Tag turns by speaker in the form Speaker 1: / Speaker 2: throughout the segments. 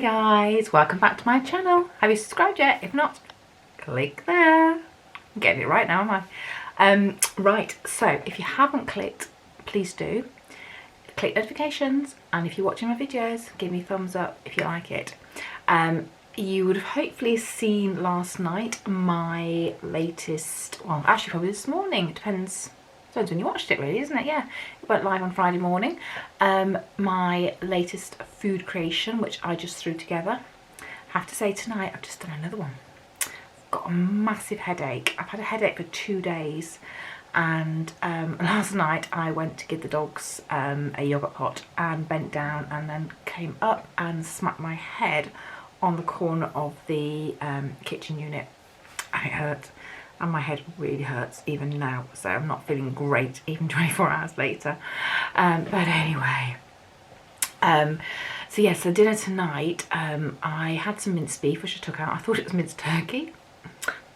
Speaker 1: guys, welcome back to my channel. Have you subscribed yet? If not, click there. I'm getting it right now, am I? Right, so if you haven't clicked, please do. Click notifications, and if you're watching my videos, give me a thumbs up if you like it. You would have hopefully seen last night my latest, well actually probably this morning, it depends when you watched it really, isn't it? Yeah, it went live on Friday morning. My latest food creation, which I just threw together. I have to say tonight I've just done another one. I've got a massive headache. I've had a headache for 2 days, and last night I went to give the dogs a yogurt pot and bent down and then came up and smacked my head on the corner of the kitchen unit, and it hurt. And my head really hurts even now, so I'm not feeling great even 24 hours later. But anyway, so yes, so dinner tonight, I had some minced beef which I took out. I thought it was minced turkey.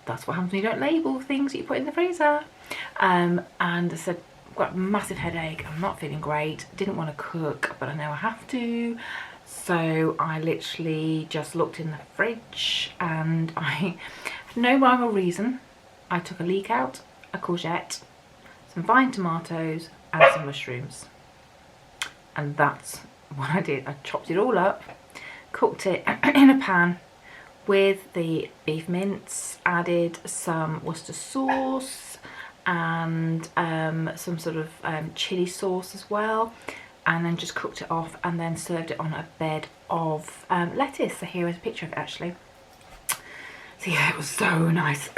Speaker 1: That's what happens when you don't label things that you put in the freezer. And I said, I've got a massive headache, I'm not feeling great, didn't want to cook, but I know I have to. So I literally just looked in the fridge, and I had no rhyme or reason. I took a leek out, a courgette, some vine tomatoes and some mushrooms. And that's what I did. I chopped it all up, cooked it in a pan with the beef mince, added some Worcester sauce and some sort of chilli sauce as well, and then just cooked it off and then served it on a bed of lettuce. So here is a picture of it actually. So yeah, it was so nice.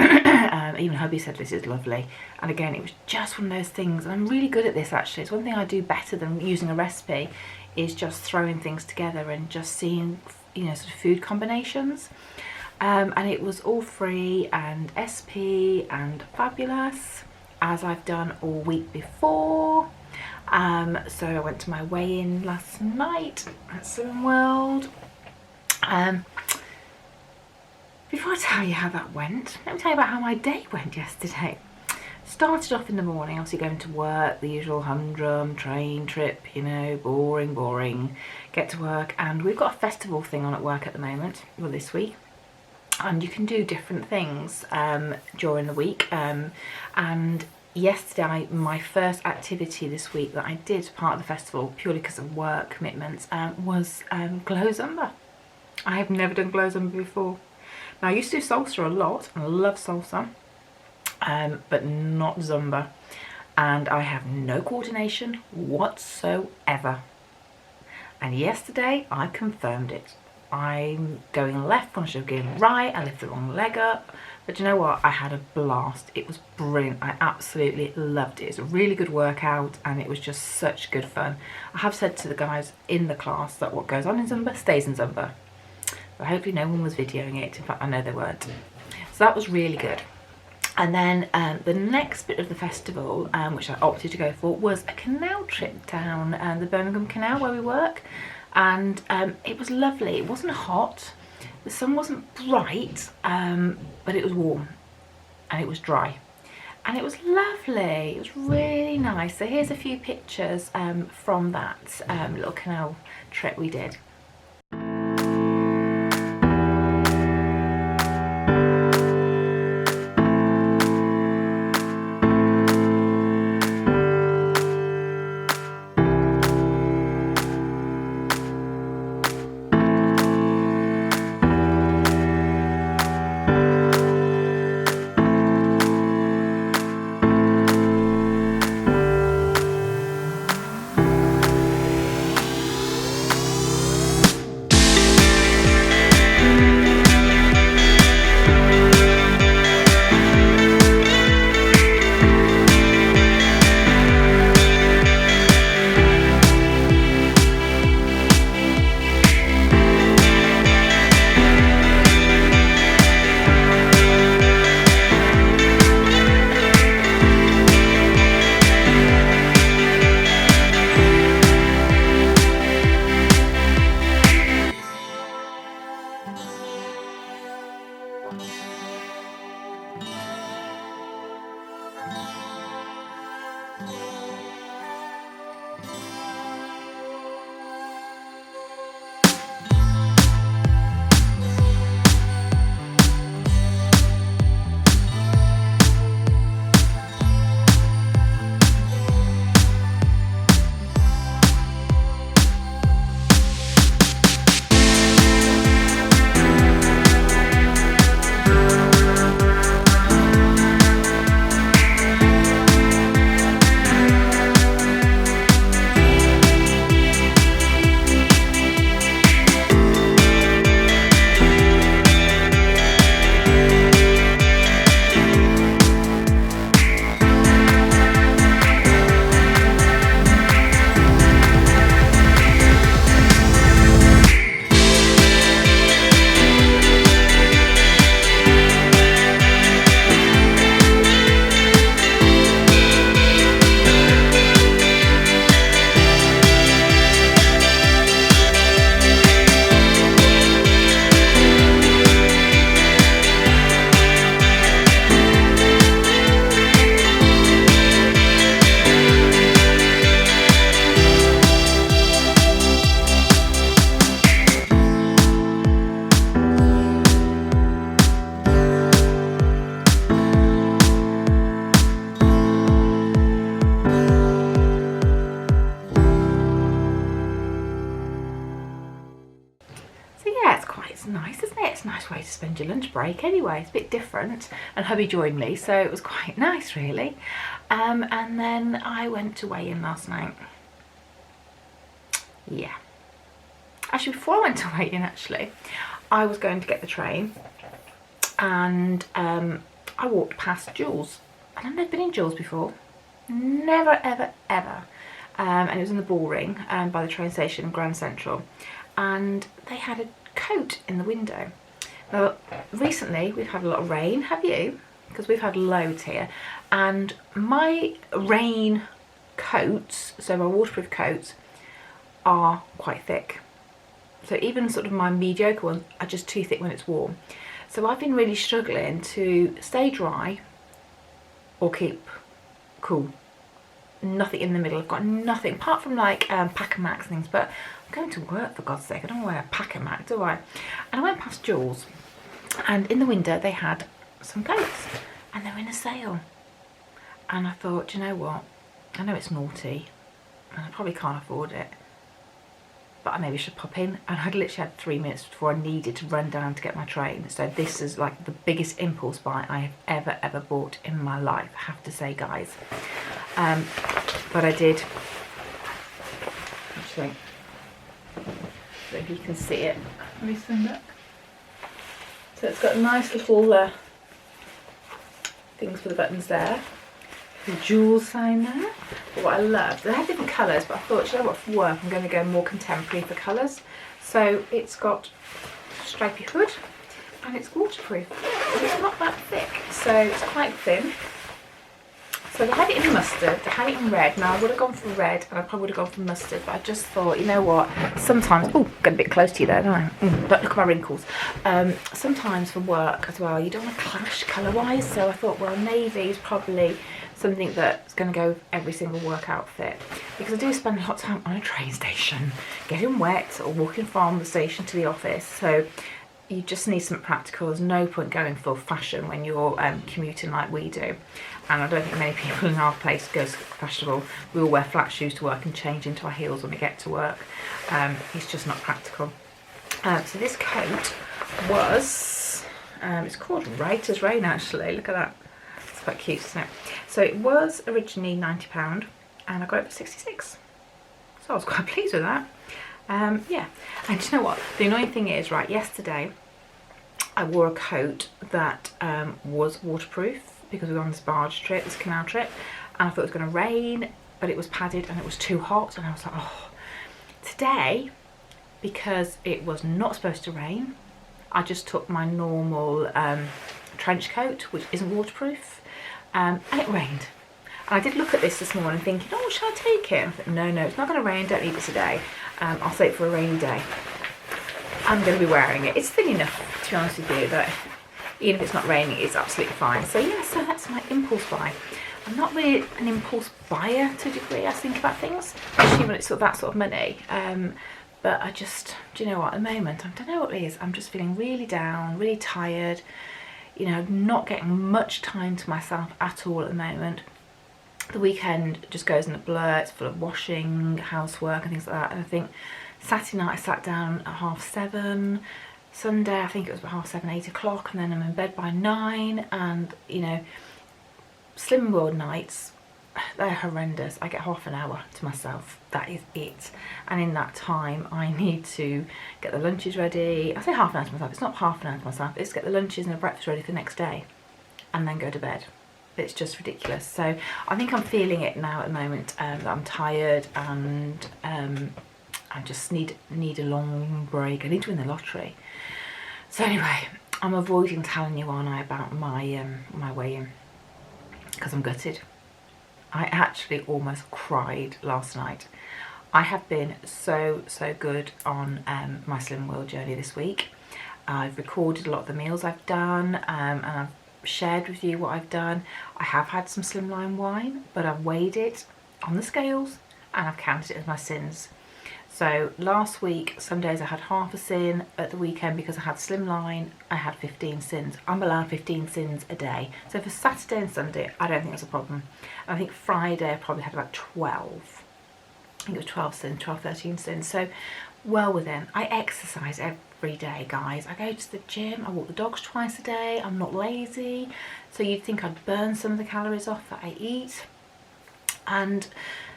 Speaker 1: Even hubby said this is lovely. And again, it was just one of those things, and I'm really good at this actually. It's one thing I do better than using a recipe, is just throwing things together and just seeing, you know, sort of food combinations. And it was all free and SP and fabulous, as I've done all week before. So I went to my weigh-in last night at Slimming World. Before I tell you how that went, let me tell you about how my day went yesterday. Started off in the morning, obviously going to work, the usual humdrum train trip, you know, boring. Get to work, and we've got a festival thing on at work at the moment, well this week. And you can do different things during the week. And yesterday, my first activity this week that I did as part of the festival, purely because of work commitments, was glow Zumba. I have never done glow Zumba before. Now I used to do salsa a lot, and I love salsa, but not Zumba. And I have no coordination whatsoever. And yesterday I confirmed it. I'm going left when I should have gone right. I lifted the wrong leg up. But you know what? I had a blast. It was brilliant. I absolutely loved it. It's a really good workout, and it was just such good fun. I have said to the guys in the class that what goes on in Zumba stays in Zumba. But hopefully no one was videoing it. In fact, I know they weren't. So that was really good. And then the next bit of the festival, which I opted to go for, was a canal trip down the Birmingham Canal where we work. And it was lovely. It wasn't hot. The sun wasn't bright, but it was warm. And it was dry. And it was lovely. It was really nice. So here's a few pictures from that little canal trip we did. spend your lunch break anyway. It's a bit different, and hubby joined me, so it was quite nice really. And then I went to weigh-in last night. Yeah. Actually, before I went to weigh-in, actually, I was going to get the train, and I walked past Joules. And I've never been in Joules before. Never, ever, ever. And it was in the Bullring by the train station in Grand Central. And they had a coat in the window. Now, recently we've had a lot of rain, have you? Because we've had loads here. And my rain coats, so my waterproof coats, are quite thick. So even sort of my mediocre ones are just too thick when it's warm. So I've been really struggling to stay dry or keep cool. Nothing in the middle. I've got nothing apart from like Packer Max things, but I'm going to work, for God's sake. I don't wear a Packer Mac, do I? And I went past Joules, and in the window they had some coats, and they were in a sale. And I thought, do you know what? I know it's naughty, and I probably can't afford it, but I maybe should pop in. And I'd literally had 3 minutes before I needed to run down to get my train. So this is like the biggest impulse buy I have ever bought in my life, I have to say, guys. But I did. Actually, so if you can see it, let me stand back. So it's got a nice little things for the buttons there. The Joules sign there. But what I loved, they had different colours, but I thought, you know what, for work I'm going to go more contemporary for colours. So it's got stripy hood and it's waterproof. But it's not that thick, so it's quite thin. So they had it in mustard, they had it in red. Now I would have gone for red and I probably would have gone for mustard, but I just thought, you know what, sometimes, oh, got a bit close to you there, don't I? But look at my wrinkles. Sometimes for work as well, you don't want to clash colour-wise, so I thought, well, navy is probably something that's going to go with every single work outfit, because I do spend a lot of time on a train station, getting wet or walking from the station to the office, so you just need something practical. There's no point going full fashion when you're commuting like we do. And I don't think many people in our place go fashionable. We all wear flat shoes to work and change into our heels when we get to work. It's just not practical. So this coat was, it's called Writer's Rain actually, look at that. It's quite cute, isn't it? So it was originally £90 and I got it for 66. So I was quite pleased with that. Yeah, and you know what? The annoying thing is, right, yesterday I wore a coat that was waterproof because we were on this barge trip, this canal trip, and I thought it was going to rain, but it was padded and it was too hot, and I was like, oh. Today, because it was not supposed to rain, I just took my normal trench coat, which isn't waterproof, and it rained. And I did look at this morning thinking, oh, should I take it? I thought, no, it's not going to rain, don't need it today. I'll save it for a rainy day. I'm going to be wearing it. It's thin enough, to be honest with you, that even if it's not raining, it's absolutely fine. So yeah, so that's my impulse buy. I'm not really an impulse buyer to a degree, I think about things, especially when it's sort of that sort of money. But I just, do you know what, at the moment, I don't know what it is, I'm just feeling really down, really tired, you know, not getting much time to myself at all at the moment. The weekend just goes in a blur, it's full of washing, housework and things like that. And I think Saturday night I sat down at 7:30, Sunday I think it was about 7:30, 8 o'clock, and then I'm in bed by 9, and you know, Slimming World nights, they're horrendous. I get half an hour to myself, that is it. And in that time I need to get the lunches ready. I say half an hour to myself, it's not half an hour to myself, it's get the lunches and the breakfast ready for the next day and then go to bed. It's just ridiculous. So I think I'm feeling it now at the moment, that I'm tired, and I just need a long break. I need to win the lottery. So anyway, I'm avoiding telling you, aren't I, about my my weigh-in, because I'm gutted. I actually almost cried last night. I have been so good on my Slimming World journey this week. I've recorded a lot of the meals I've done, and I've shared with you what I've done. I have had some slimline wine, but I've weighed it on the scales and I've counted it as my sins. So last week, some days I had half a sin. At the weekend, because I had slimline, I had 15 sins. I'm allowed 15 sins a day. So for Saturday and Sunday, I don't think that's a problem. And I think Friday I probably had about 12. I think it was 12 sins, 12, 13 sins. So well within. I exercise every day, guys. I go to the gym, I walk the dogs twice a day, I'm not lazy. So you'd think I'd burn some of the calories off that I eat. And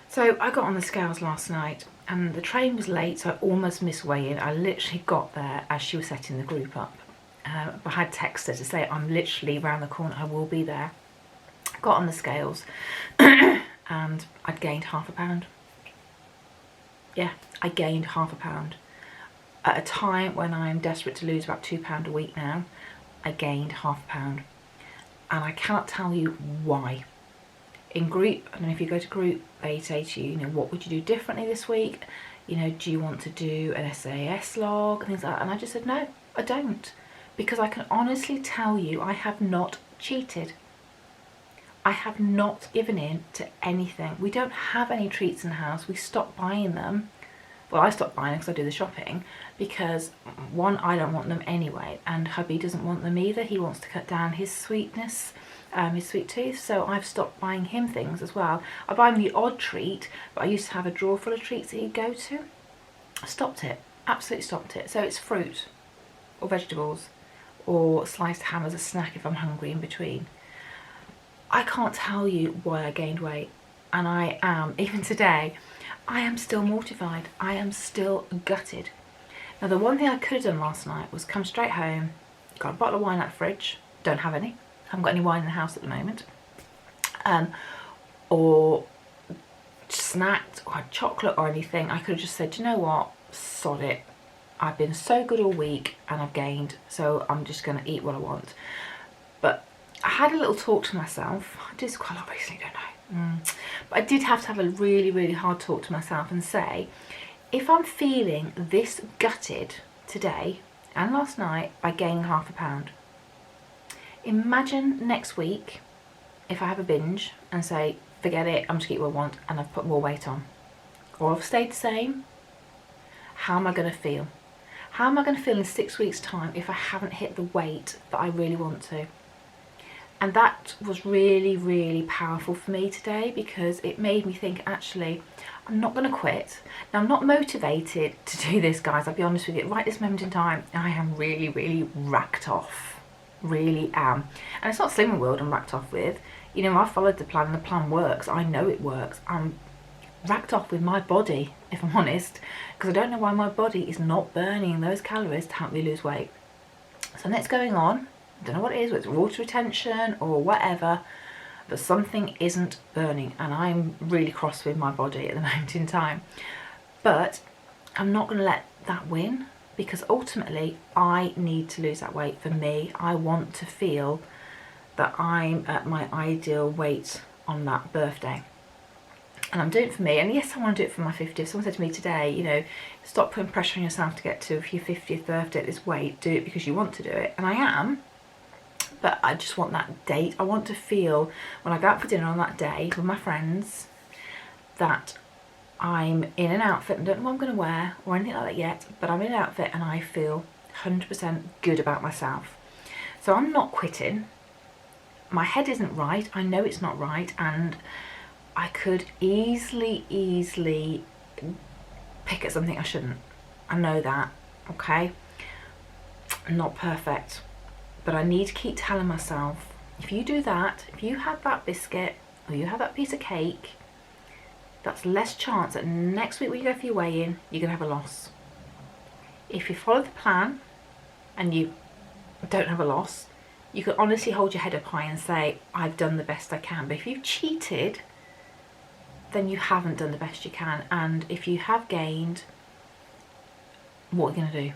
Speaker 1: so I got on the scales last night and the train was late, so I almost missed weigh-in. I literally got there as she was setting the group up. I had texted her to say I'm literally around the corner, I will be there. Got on the scales and I'd gained £0.5 pound. Yeah, I gained £0.5 pound. At a time when I'm desperate to lose about £2 a week now, I gained £0.5 pound. And I cannot tell you why. In group, I don't know if you go to group, they say to you, what would you do differently this week? Do you want to do an SAS log and things like that? And I just said, no, I don't. Because I can honestly tell you, I have not cheated. I have not given in to anything. We don't have any treats in the house. We stopped buying them. Well, I stopped buying them because I do the shopping. Because one, I don't want them anyway. And hubby doesn't want them either. He wants to cut down his sweetness, his sweet tooth. So I've stopped buying him things as well. I buy him the odd treat, but I used to have a drawer full of treats that he'd go to. I stopped it. Absolutely stopped it. So it's fruit or vegetables or sliced ham as a snack if I'm hungry in between. I can't tell you why I gained weight, and I am, even today, I am still mortified. I am still gutted. Now the one thing I could have done last night was come straight home, got a bottle of wine out of the fridge, don't have any, haven't got any wine in the house at the moment, or snacked or had chocolate or anything. I could have just said, you know what, sod it. I've been so good all week and I've gained, so I'm just going to eat what I want. But I had a little talk to myself. I did quite a lot recently, don't I? But I did have to have a really, really hard talk to myself and say, if I'm feeling this gutted today and last night by gaining £0.5 pound, imagine next week if I have a binge and say, forget it, I'm just going to eat what I want, and I've put more weight on. Or I've stayed the same. How am I going to feel? How am I going to feel in 6 weeks' time if I haven't hit the weight that I really want to? And that was really, really powerful for me today, because it made me think, actually, I'm not going to quit. Now, I'm not motivated to do this, guys. I'll be honest with you. Right this moment in time, I am really, really racked off. Really am. And it's not Slimming World I'm racked off with. I followed the plan and the plan works. I know it works. I'm racked off with my body, if I'm honest, because I don't know why my body is not burning those calories to help me lose weight. Something's going on. I don't know what it is, whether it's water retention or whatever, but something isn't burning, and I'm really cross with my body at the moment in time. But I'm not going to let that win, because ultimately I need to lose that weight. For me, I want to feel that I'm at my ideal weight on that birthday. And I'm doing it for me, and yes, I want to do it for my 50th. Someone said to me today, stop putting pressure on yourself to get to your 50th birthday at this weight. Do it because you want to do it. And I am, but I just want that date. I want to feel, when I go out for dinner on that day with my friends, that I'm in an outfit and don't know what I'm going to wear or anything like that yet, but I'm in an outfit and I feel 100% good about myself. So I'm not quitting. My head isn't right. I know it's not right, and I could easily pick at something I shouldn't. I know that, okay? I'm not perfect, but I need to keep telling myself, if you do that, if you have that biscuit or you have that piece of cake, that's less chance that next week when you go for your weigh-in, you're going to have a loss. If you follow the plan and you don't have a loss, you can honestly hold your head up high and say, I've done the best I can. But if you've cheated, then you haven't done the best you can. And if you have gained, what are you going to do?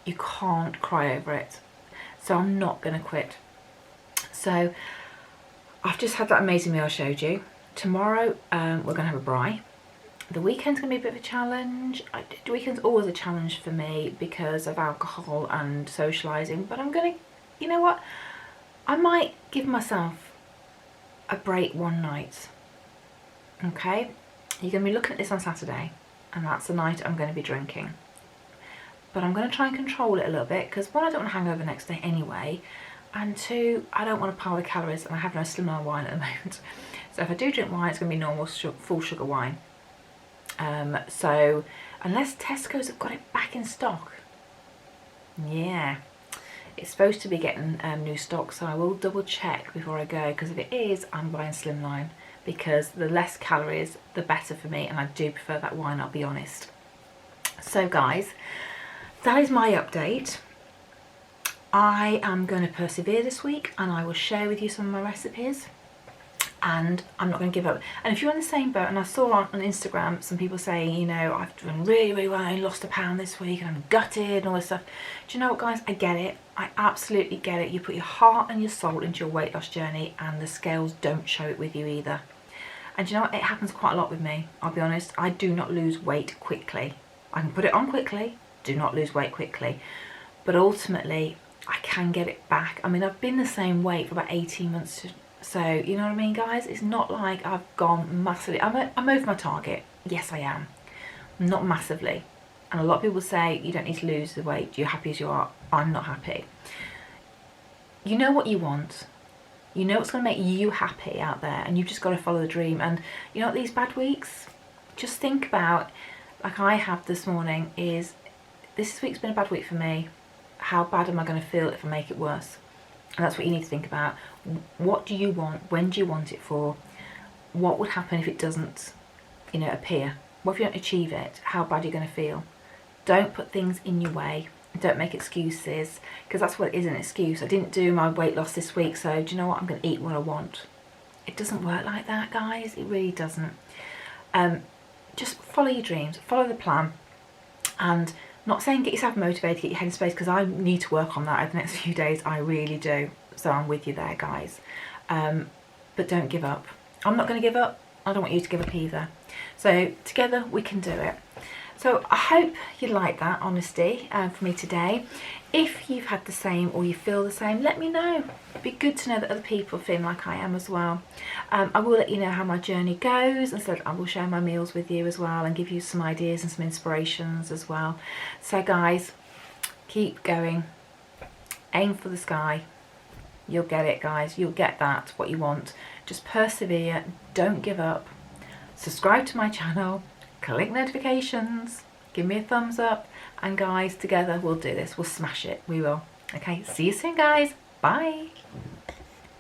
Speaker 1: You can't cry over it. So I'm not going to quit. So I've just had that amazing meal I showed you. Tomorrow we're going to have a braai. The weekend's going to be a bit of a challenge. The weekend's always a challenge for me because of alcohol and socialising. But I'm going to, you know what? I might give myself a break one night. Okay? You're going to be looking at this on Saturday, and that's the night I'm going to be drinking. But I'm going to try and control it a little bit, because one, I don't want to hang over the next day anyway, and two, I don't want to pile the calories, and I have no Slimming wine at the moment. So if I do drink wine, it's going to be normal full sugar wine. So Unless Tesco's have got it back in stock. Yeah. It's supposed to be getting new stock, so I will double check before I go, because if it is, I'm buying Slimline, because the less calories the better for me, and I do prefer that wine, I'll be honest. So guys, that is my update. I am going to persevere this week, and I will share with you some of my recipes, and I'm not going to give up. And if you're in the same boat, and I saw on Instagram some people saying, you know, I've done really, really well, I lost a pound this week and I'm gutted and all this stuff. Do you know what, guys? I get it. I absolutely get it. You put your heart and your soul into your weight loss journey, and the scales don't show it with you either. And do you know what? It happens quite a lot with me. I'll be honest. I do not lose weight quickly. I can put it on quickly, do not lose weight quickly. But ultimately, I can get it back. I mean, I've been the same weight for about 18 months. So, you know what I mean, guys? It's not like I've gone massively. I'm over my target. Yes, I am. Not massively. And a lot of people say you don't need to lose the weight. You're happy as you are. I'm not happy. You know what you want. You know what's going to make you happy out there, and you've just got to follow the dream. And you know what, these bad weeks, just think about, like I have this morning, is this week's been a bad week for me. How bad am I going to feel if I make it worse? And that's what you need to think about. What do you want? When do you want it for? What would happen if it doesn't, you know, appear? What if you don't achieve it? How bad are you going to feel? Don't put things in your way. Don't make excuses, because that's what it is, an excuse. I didn't do my weight loss this week, so do you know what? I'm going to eat what I want. It doesn't work like that, guys. It really doesn't. Just follow your dreams, follow the plan, and not saying get yourself motivated, get your head in space, because I need to work on that over the next few days. I really do. So I'm with you there, guys. But don't give up. I'm not going to give up. I don't want you to give up either. So together we can do it. So I hope you like that honesty for me today. If you've had the same or you feel the same, let me know. It'd be good to know that other people feel like I am as well. I will let you know how my journey goes, and so I will share my meals with you as well and give you some ideas and some inspirations as well. So guys, keep going. Aim for the sky. You'll get it, guys. You'll get that, what you want. Just persevere. Don't give up. Subscribe to my channel. Click notifications, give me a thumbs up, and guys, together we'll do this. We'll smash it. We will. Okay, see you soon, guys. Bye.